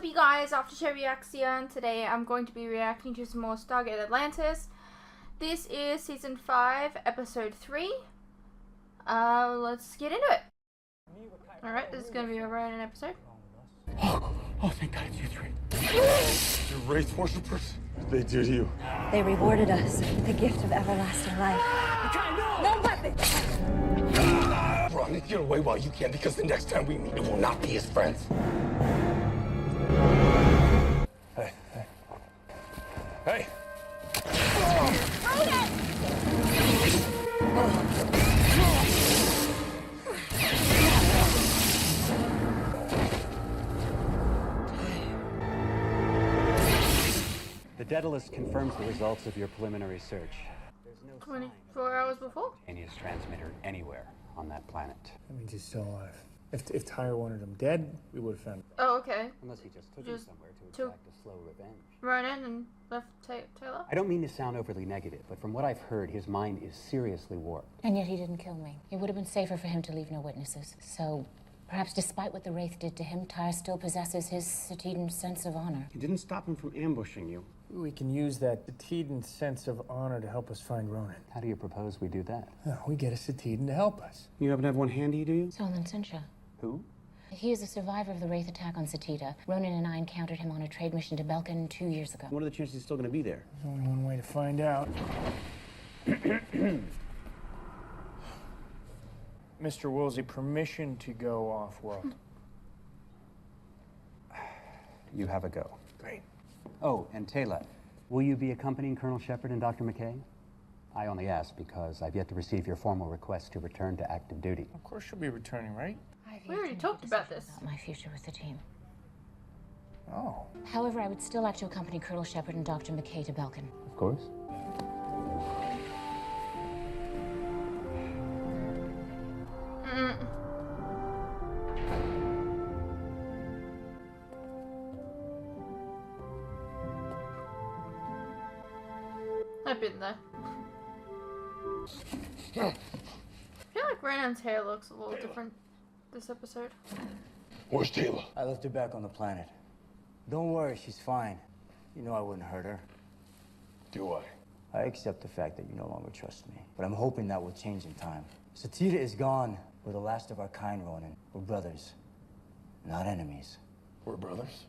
up, you guys? After Show Reaction. Today I'm going to be reacting to some more Stargate Atlantis. This is Season 5, Episode 3. Let's get into it. Alright, this is going to be a Ronon episode. Oh, thank God it's you three. You're Wraith worshippers? What did they do to you? They rewarded us with the gift of everlasting life. No weapon! Run, get away while you can, because the next time we meet, it will not be as friends. Hey, hey. Hey! The Daedalus confirms the results of your preliminary search. There's no 24 hours before? simultaneous transmitter anywhere on that planet. That means he's still alive. If Tyre wanted him dead, we would have found him. Oh, okay. Unless he just took him somewhere to took- exact a slow revenge. Ronon and left Taylor? I don't mean to sound overly negative, but from what I've heard, his mind is seriously warped. And yet he didn't kill me. It would have been safer for him to leave no witnesses. So, perhaps despite what the Wraith did to him, Tyre still possesses his Satedan sense of honor. It didn't stop him from ambushing you. We can use that Satedan sense of honor to help us find Ronon. How do you propose we do that? We get a Satedan to help us. You happen to have one handy, do you? Solon Sintra. Who? He is a survivor of the Wraith attack on Satedan. Ronan and I encountered him on a trade mission to Belkin 2 years ago. What are the chances he's still going to be there? There's only one way to find out. Mr. Woolsey, permission to go off-world. You have a go. Great. Oh, and Taylor, will you be accompanying Colonel Sheppard and Dr. McKay? I only ask because I've yet to receive your formal request to return to active duty. Of course she'll be returning, right? We already talked about this. About my future with the team. Oh. However, I would still like to accompany Colonel Sheppard and Dr. McKay to Belkin. Of course. I've been there. I feel like Ronon's hair looks a little different this episode. Where's Taylor? I left her back on the planet. Don't worry, she's fine. You know I wouldn't hurt her. Do I? I accept the fact that you no longer trust me, but I'm hoping that will change in time. Satedan is gone. We're the last of our kind, Ronan. We're brothers, not enemies. We're brothers?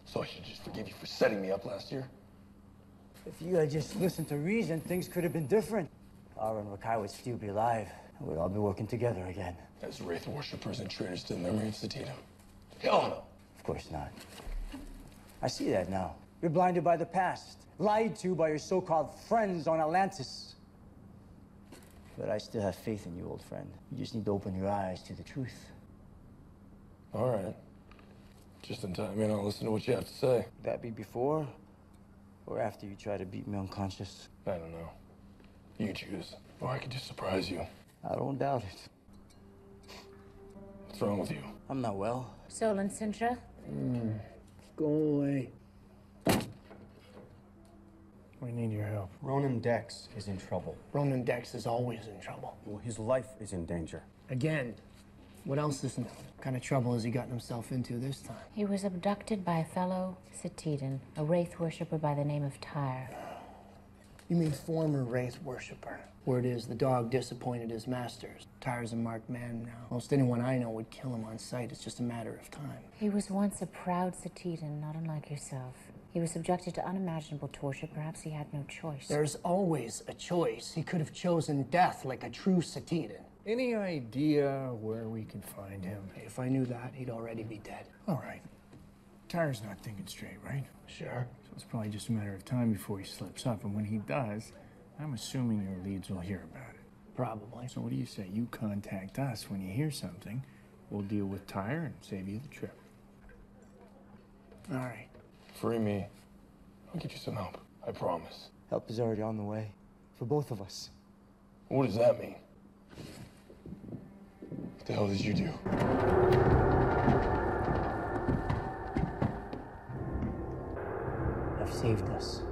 So I should just forgive you for setting me up last year? If you had just listened to reason, things could have been different. Ara and Rakai would still be alive, and we'd all be working together again. As Wraith worshippers and traitors to the memory of Satedan? Hell no! Of course not. I see that now. You're blinded by the past, lied to by your so-called friends on Atlantis. But I still have faith in you, old friend. You just need to open your eyes to the truth. All right. Just in time, I'll listen to what you have to say. Would that be before or after you try to beat me unconscious? I don't know. You choose. Or I could just surprise you. I don't doubt it. What's wrong with you? I'm not well. Solon Sintra? Go away. We need your help. Ronan Dex is in trouble. Ronan Dex is always in trouble. Well, his life is in danger. Again, what kind of trouble has he gotten himself into this time? He was abducted by a fellow Satedan, a Wraith worshipper by the name of Tyre. You mean former Wraith worshipper? Word is the dog disappointed his masters. Tyre's a marked man now. Most anyone I know would kill him on sight. It's just a matter of time. He was once a proud Satedan, not unlike yourself. He was subjected to unimaginable torture. Perhaps he had no choice. There's always a choice. He could have chosen death like a true Satedan. Any idea where we can find him? If I knew that, he'd already be dead. All right. Tyre's not thinking straight, right? Sure. So it's probably just a matter of time before he slips up, and when he does, I'm assuming your leads will hear about it. Probably. So what do you say? You contact us when you hear something. We'll deal with Tyre and save you the trip. All right. Free me. I'll get you some help. I promise. Help is already on the way. For both of us. What does that mean? What the hell did you do? Have saved us.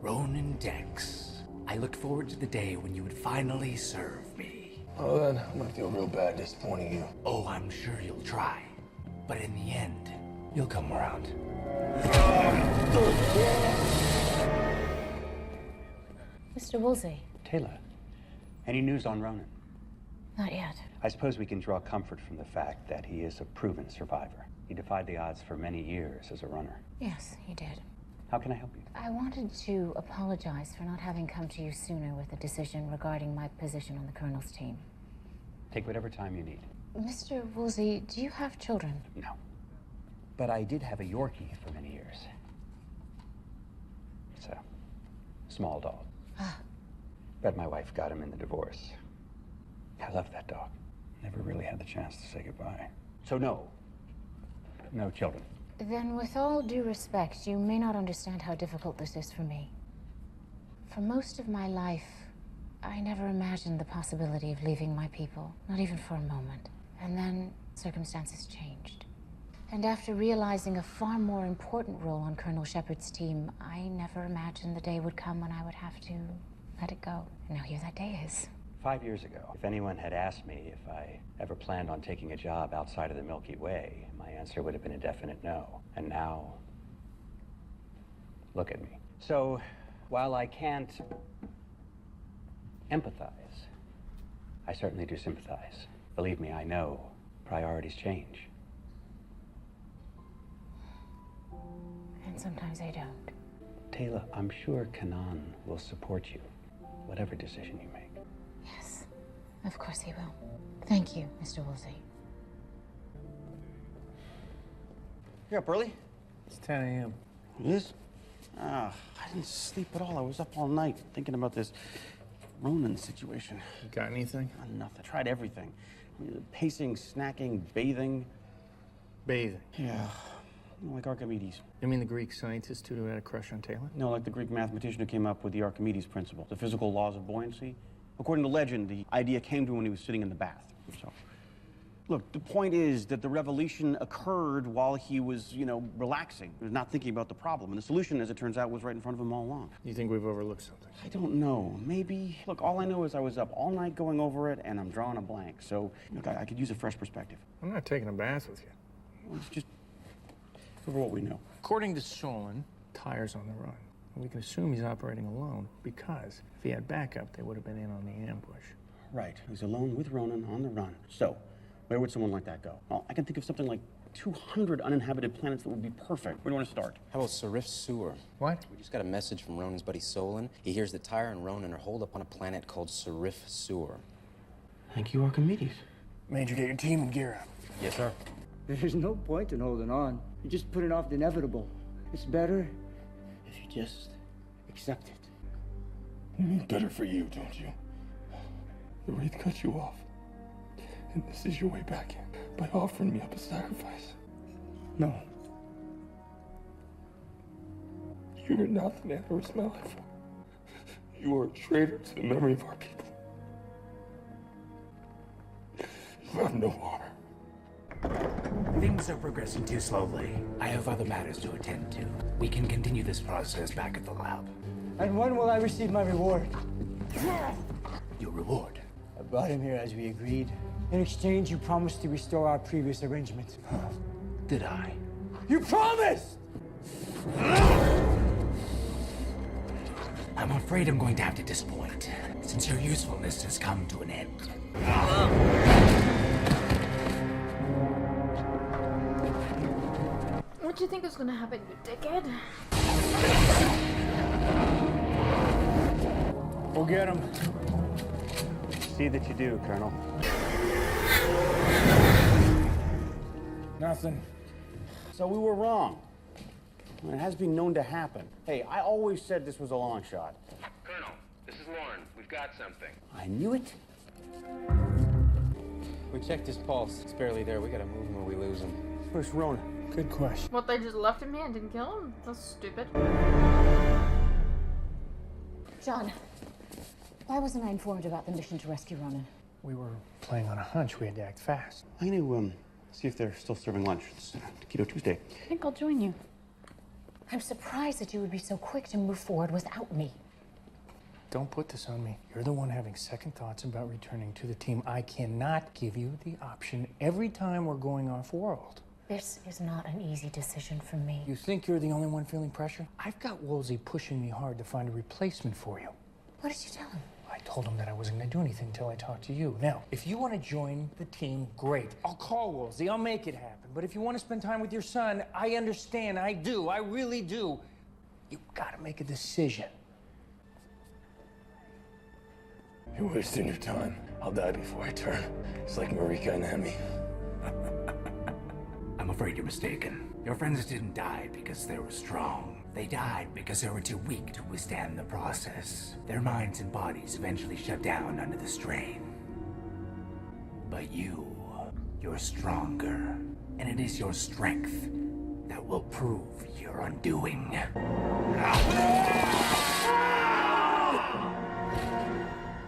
Ronon Dex. I looked forward to the day when you would finally serve me. Oh, then I'm gonna feel real bad disappointing you. Oh, I'm sure you'll try. But in the end, you'll come around. Mr. Woolsey? Taylor, any news on Ronon? Not yet. I suppose we can draw comfort from the fact that he is a proven survivor. He defied the odds for many years as a runner. Yes, he did. How can I help you? I wanted to apologize for not having come to you sooner with a decision regarding my position on the Colonel's team. Take whatever time you need. Mr. Woolsey, do you have children? No. But I did have a Yorkie for many years. It's a small dog. But my wife got him in the divorce. I love that dog. Never really had the chance to say goodbye. So no. No children. Then with all due respect, you may not understand how difficult this is for me. For most of my life, I never imagined the possibility of leaving my people, not even for a moment. And then circumstances changed. And after realizing a far more important role on Colonel Sheppard's team, I never imagined the day would come when I would have to let it go. And now here that day is. 5 years ago, if anyone had asked me if I ever planned on taking a job outside of the Milky Way, my answer would have been a definite no. And now, look at me. So, while I can't empathize, I certainly do sympathize. Believe me, I know priorities change. And sometimes I don't. Taylor, I'm sure Kanan will support you, whatever decision you make. Yes, of course he will. Thank you, Mr. Woolsey. You're up early? It's 10 a.m. It is? I didn't sleep at all. I was up all night thinking about this Ronon situation. You got anything? Nothing. Tried everything. Pacing, snacking, bathing. Bathing. Yeah. Like Archimedes. You mean the Greek scientist who had a crush on Taylor? No, like the Greek mathematician who came up with the Archimedes principle, the physical laws of buoyancy. According to legend, the idea came to him when he was sitting in the bath. So, look, the point is that the revelation occurred while he was, relaxing. He was not thinking about the problem. And the solution, as it turns out, was right in front of him all along. You think we've overlooked something? I don't know. Maybe. Look, all I know is I was up all night going over it, and I'm drawing a blank. So, look, I could use a fresh perspective. I'm not taking a bath with you. Let's just over what we know. According to Solon, Tyre's on the run. We can assume he's operating alone because if he had backup, they would have been in on the ambush. Right. He's alone with Ronon on the run. So, where would someone like that go? Well, I can think of something like 200 uninhabited planets that would be perfect. Where do you want to start? How about Serif Sewer? What? We just got a message from Ronon's buddy Solon. He hears that Tyre and Ronon are holed up on a planet called Serif Sewer. Thank you, Archimedes. Major, get your team and gear up. Yes, sir. There's no point in holding on. You're just putting off the inevitable. It's better if you just accept it. You mean better for you, don't you? The Wraith cut you off. And this is your way back in, by offering me up as sacrifice. No. You are not the man I risked my life for. You are a traitor to the memory of our people. You have no honor. Things are progressing too slowly. I have other matters to attend to. We can continue this process back at the lab. And when will I receive my reward? Your reward? I brought him here as we agreed. In exchange, you promised to restore our previous arrangement. Did I? You promised! I'm afraid I'm going to have to disappoint, since your usefulness has come to an end. What do you think is gonna happen, you dickhead? We'll get him. See that you do, Colonel. Nothing. So we were wrong. It has been known to happen. Hey, I always said this was a long shot. Colonel, this is Lauren. We've got something. I knew it. We checked his pulse. It's barely there. We gotta move him or we lose him. Where's Ronon? Good question. What, they just left him here and didn't kill him? That's stupid. John, why wasn't I informed about the mission to rescue Ronon? We were playing on a hunch. We had to act fast. I'm going to see if they're still serving lunch. It's Keto Tuesday. I think I'll join you. I'm surprised that you would be so quick to move forward without me. Don't put this on me. You're the one having second thoughts about returning to the team. I cannot give you the option every time we're going off-world. This is not an easy decision for me. You think you're the only one feeling pressure? I've got Woolsey pushing me hard to find a replacement for you. What did you tell him? I told him that I wasn't going to do anything until I talked to you. Now, if you want to join the team, great. I'll call Woolsey. I'll make it happen. But if you want to spend time with your son, I understand. I do. I really do. You've got to make a decision. You're wasting your time. I'll die before I turn. It's like Marika and Emmy. I'm afraid you're mistaken. Your friends didn't die because they were strong. They died because they were too weak to withstand the process. Their minds and bodies eventually shut down under the strain. But you're stronger. And it is your strength that will prove your undoing.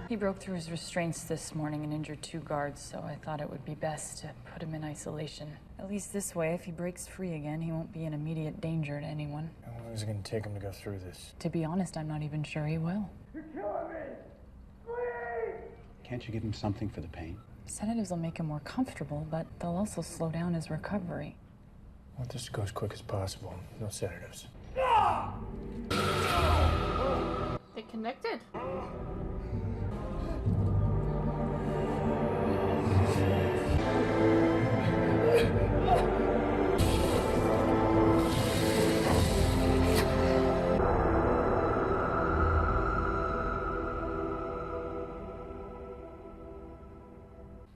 He broke through his restraints this morning and injured 2 guards, so I thought it would be best to put him in isolation. At least this way, if he breaks free again, he won't be in immediate danger to anyone. How long is it going to take him to go through this? To be honest, I'm not even sure he will. You're killing me! Please! Can't you give him something for the pain? Sedatives will make him more comfortable, but they'll also slow down his recovery. I want this to go as quick as possible. No sedatives. They're connected.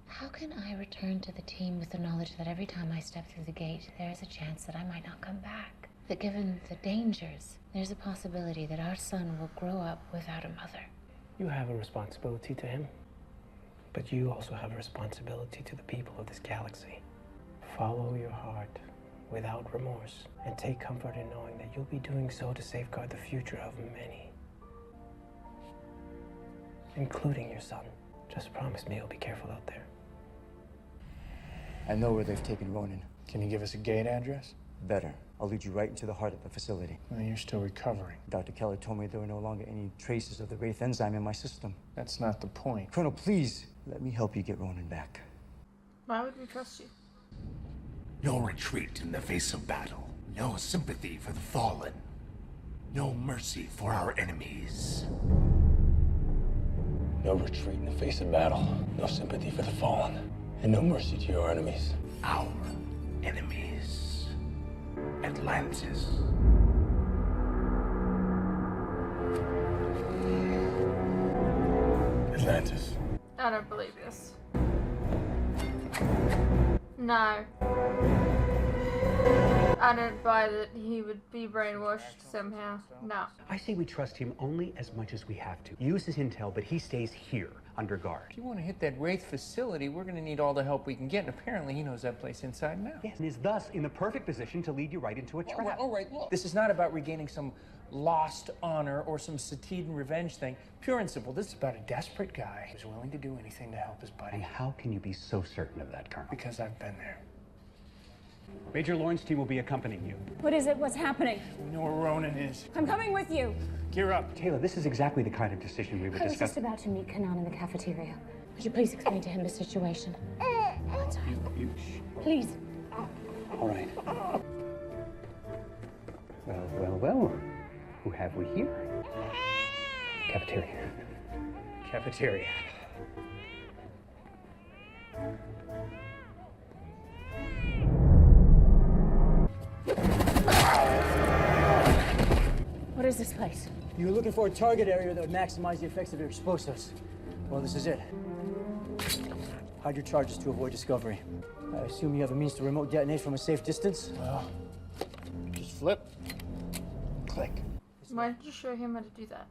How can I return to the team with the knowledge that every time I step through the gate, there is a chance that I might not come back? That given the dangers, there's a possibility that our son will grow up without a mother. You have a responsibility to him, but you also have a responsibility to the people of this galaxy. Follow your heart without remorse, and take comfort in knowing that you'll be doing so to safeguard the future of many, including your son. Just promise me you'll be careful out there. I know where they've taken Ronon. Can you give us a gate address? Better. I'll lead you right into the heart of the facility. Well, you're still recovering. Dr. Keller told me there were no longer any traces of the Wraith enzyme in my system. That's not the point. Colonel, please, let me help you get Ronon back. Why would we trust you? No retreat in the face of battle. No sympathy for the fallen. No mercy for our enemies. No retreat in the face of battle. No sympathy for the fallen. And no mercy to your enemies. Our enemies. Atlantis. Atlantis. I don't believe this. No. I don't buy that he would be brainwashed somehow. No. I say we trust him only as much as we have to. Use his intel, but he stays here, under guard. If you want to hit that Wraith facility, we're going to need all the help we can get, and apparently he knows that place inside and out. Yes, and is thus in the perfect position to lead you right into a trap. All right, look. This is not about regaining some lost honor or some Sateedan revenge thing. Pure and simple, this is about a desperate guy who's willing to do anything to help his buddy. And how can you be so certain of that, Colonel? Because I've been there. Major Lawrence team will be accompanying you. What is it? What's happening? We know where Ronon is. I'm coming with you. Gear up. Taylor, this is exactly the kind of decision we were I was just discussing. about to meet Kanan in the cafeteria. Would you please explain to him the situation? I'm sorry. Please. All right. Well. Who have we here? Cafeteria. Cafeteria. What is this place? You were looking for a target area that would maximize the effects of your explosives. Well, this is it. Hide your charges to avoid discovery. I assume you have a means to remote detonate from a safe distance? Well, just flip. Click. Why did you show him how to do that?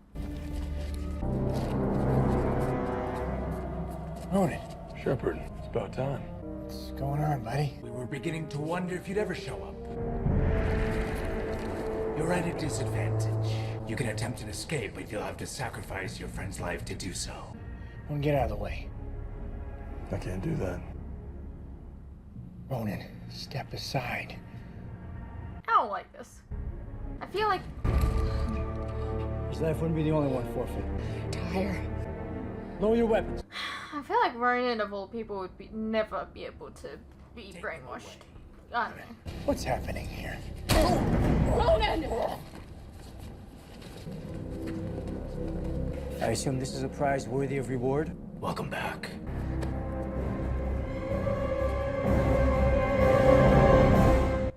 Ronon. Sheppard, it's about time. What's going on, buddy? We were beginning to wonder if you'd ever show up. You're at a disadvantage. You can attempt an escape, but you'll have to sacrifice your friend's life to do so. Well, get out of the way. I can't do that. Ronon, step aside. I don't like this. I feel like His life wouldn't be the only one forfeit. Tyre. Lower your weapons. I feel like Ronan of all people would never be able to be brainwashed. I don't know. What's happening here? Ronan! I assume this is a prize worthy of reward? Welcome back.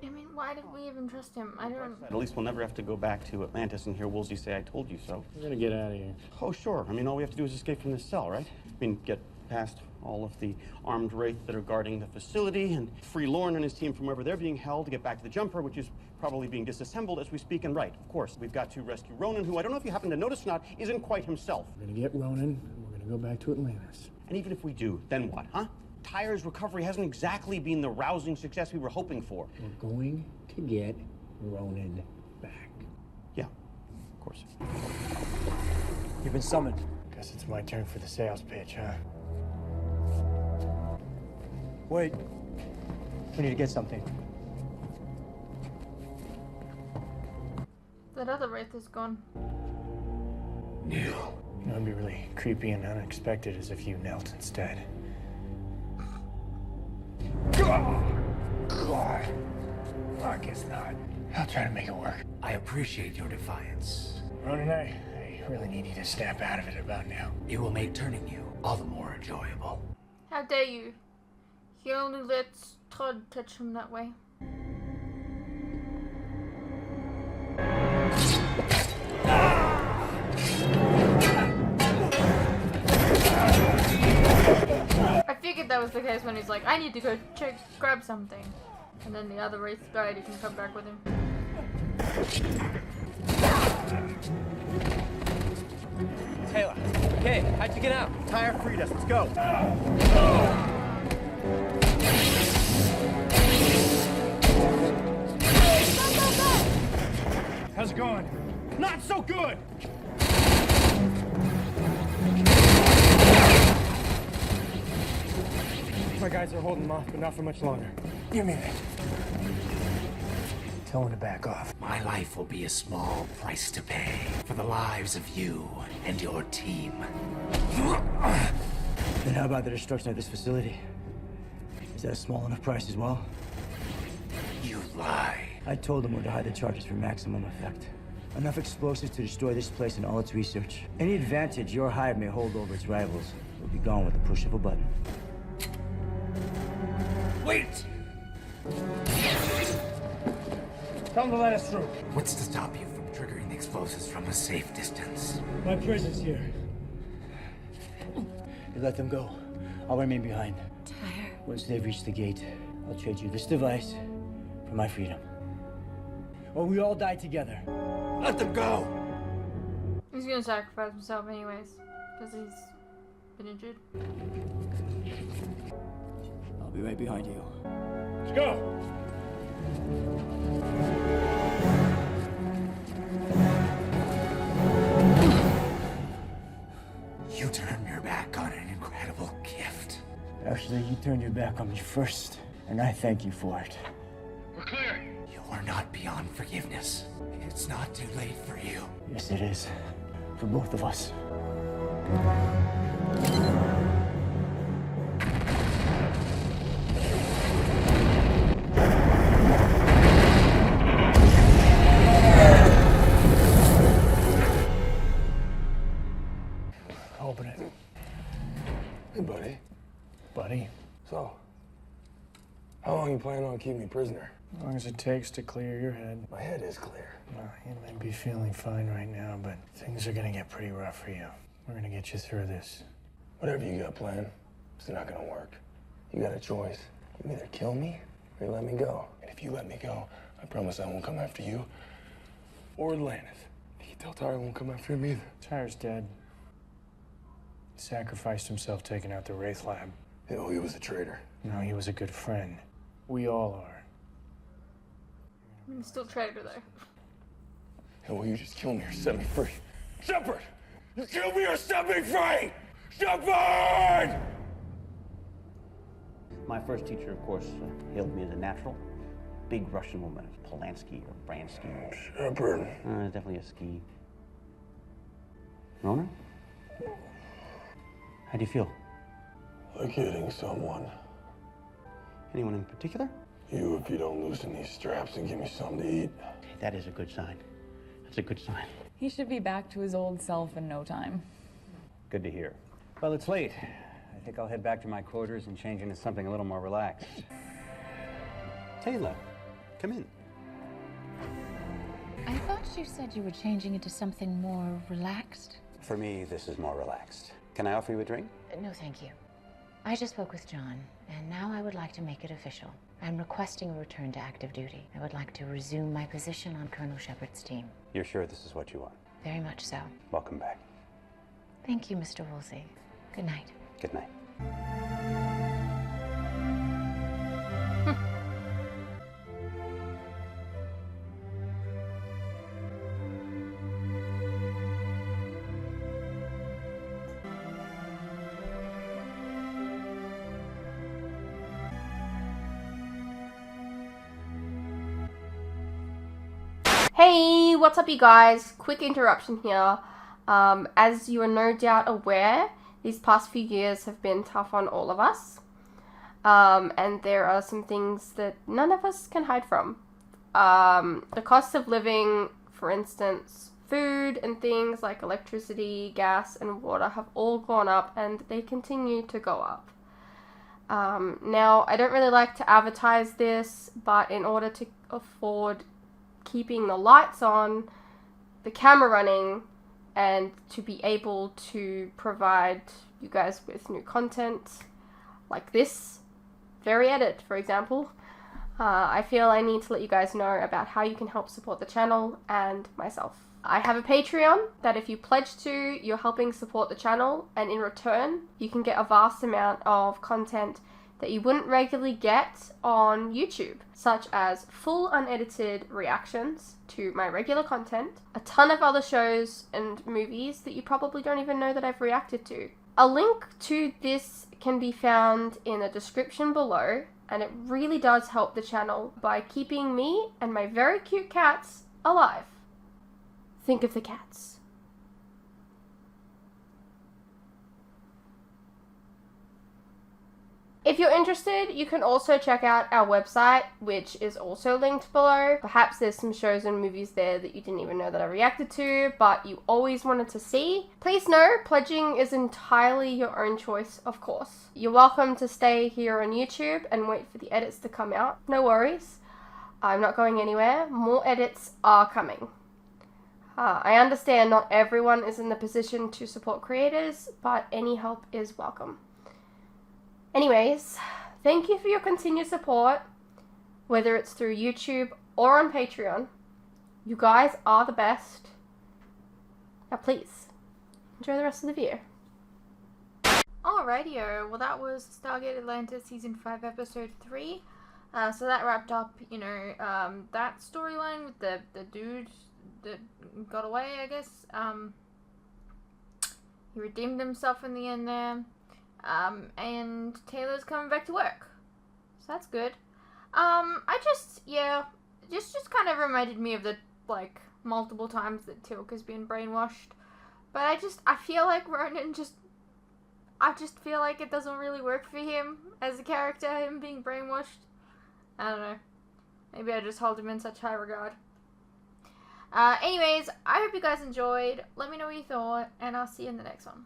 I mean, why did we even trust him? I don't... At least we'll never have to go back to Atlantis and hear Woolsey say, I told you so. We're gonna get out of here. Oh, sure. I mean, all we have to do is escape from this cell, right? I mean, get past all of the armed Wraith that are guarding the facility and free Lorne and his team from wherever they're being held to get back to the jumper, which is probably being disassembled as we speak. And right, of course, we've got to rescue Ronon, who I don't know if you happen to notice or not, isn't quite himself. We're gonna get Ronan, and we're gonna go back to Atlantis. And even if we do, then what, huh? Tyre's recovery hasn't exactly been the rousing success we were hoping for. We're going to get Ronan back. Yeah, of course. You've been summoned. Guess it's my turn for the sales pitch, huh? Wait. We need to get something. That other Wraith is gone. Neil. You know, it'd be really creepy and unexpected as if you knelt instead. God. I guess not. I'll try to make it work. I appreciate your defiance. Ronan, I really need you to snap out of it about now. It will make turning you all the more enjoyable. How dare you? He only lets Todd touch him that way. I figured that was the case when he's like, I need to go grab something. And then the other Wraith died, he can come back with him. Taylor, okay, how'd you get out? Tyre freed us, let's go. How's it going? Not so good! My guys are holding them off, but not for much longer. Give me that. Tell them to back off. My life will be a small price to pay for the lives of you and your team. Then how about the destruction of this facility? Is that a small enough price as well? You lie. I told them where to hide the charges for maximum effect. Enough explosives to destroy this place and all its research. Any advantage your hive may hold over its rivals will be gone with the push of a button. Wait! Tell them to let us through. What's to stop you from triggering the explosives from a safe distance? My presence here. You let them go. I'll remain behind. Tyre. Once they've reached the gate, I'll trade you this device for my freedom. Or we all die together. Let them go! He's gonna sacrifice himself anyways, because he's been injured. I'll be right behind you. Let's go! You turned your back on an incredible gift. Actually, you turned your back on me first, and I thank you for it. We're clear. You are not beyond forgiveness. It's not too late for you. Yes, it is. For both of us. Open it. Hey, buddy. Buddy. So, how long you planning on keeping me prisoner? As long as it takes to clear your head. My head is clear. Well, you may be feeling fine right now, but things are gonna get pretty rough for you. We're gonna get you through this. Whatever you got planned, it's not gonna work. You got a choice. You either kill me or you let me go. And if you let me go, I promise I won't come after you or Atlantis. You can tell Tyre I won't come after him either. Tyre's dead. He sacrificed himself taking out the Wraith lab. Oh, he was a traitor. No, he was a good friend. We all are. I mean, still traitor though. Oh, will you just kill me or set me free? Sheppard! You kill me or set me free! Sheppard! My first teacher, of course, hailed me as a natural. Big Russian woman, Polanski or Bransky. Sheppard. Definitely a ski. Ronon? How do you feel? Like hitting someone. Anyone in particular? You, if you don't loosen these straps and give me something to eat. That is a good sign. That's a good sign. He should be back to his old self in no time. Good to hear. Well, it's late. I think I'll head back to my quarters and change into something a little more relaxed. Taylor, come in. I thought you said you were changing into something more relaxed. For me, this is more relaxed. Can I offer you a drink? No, thank you. I just spoke with John, and now I would like to make it official. I'm requesting a return to active duty. I would like to resume my position on Colonel Sheppard's team. You're sure this is what you want? Very much so. Welcome back. Thank you, Mr. Woolsey. Good night. Good night. Hey, what's up you guys? Quick interruption here. As you are no doubt aware, these past few years have been tough on all of us. And there are some things that none of us can hide from. The cost of living, for instance, food and things like electricity, gas and water have all gone up and they continue to go up. Now, I don't really like to advertise this, but in order to afford keeping the lights on, the camera running, and to be able to provide you guys with new content like this very edit, for example, I feel I need to let you guys know about how you can help support the channel and myself. I have a Patreon that if you pledge to, you're helping support the channel, and in return you can get a vast amount of content that you wouldn't regularly get on YouTube, such as full unedited reactions to my regular content, a ton of other shows and movies that you probably don't even know that I've reacted to. A link to this can be found in the description below, and it really does help the channel by keeping me and my very cute cats alive. Think of the cats. If you're interested, you can also check out our website, which is also linked below. Perhaps there's some shows and movies there that you didn't even know that I reacted to, but you always wanted to see. Please know, pledging is entirely your own choice, of course. You're welcome to stay here on YouTube and wait for the edits to come out. No worries. I'm not going anywhere. More edits are coming. I understand not everyone is in the position to support creators, but any help is welcome. Anyways, thank you for your continued support, whether it's through YouTube or on Patreon. You guys are the best. Now please, enjoy the rest of the video. Alrighty-o, well that was Stargate Atlantis Season 5 Episode 3. So that wrapped up, you know, that storyline with the dude that got away, I guess. He redeemed himself in the end there. And Taylor's coming back to work. So that's good. Just kind of reminded me of the, like, multiple times that Teal'c has been brainwashed. But I feel like Ronon I just feel like it doesn't really work for him as a character, him being brainwashed. I don't know. Maybe I just hold him in such high regard. Anyways, I hope you guys enjoyed. Let me know what you thought, and I'll see you in the next one.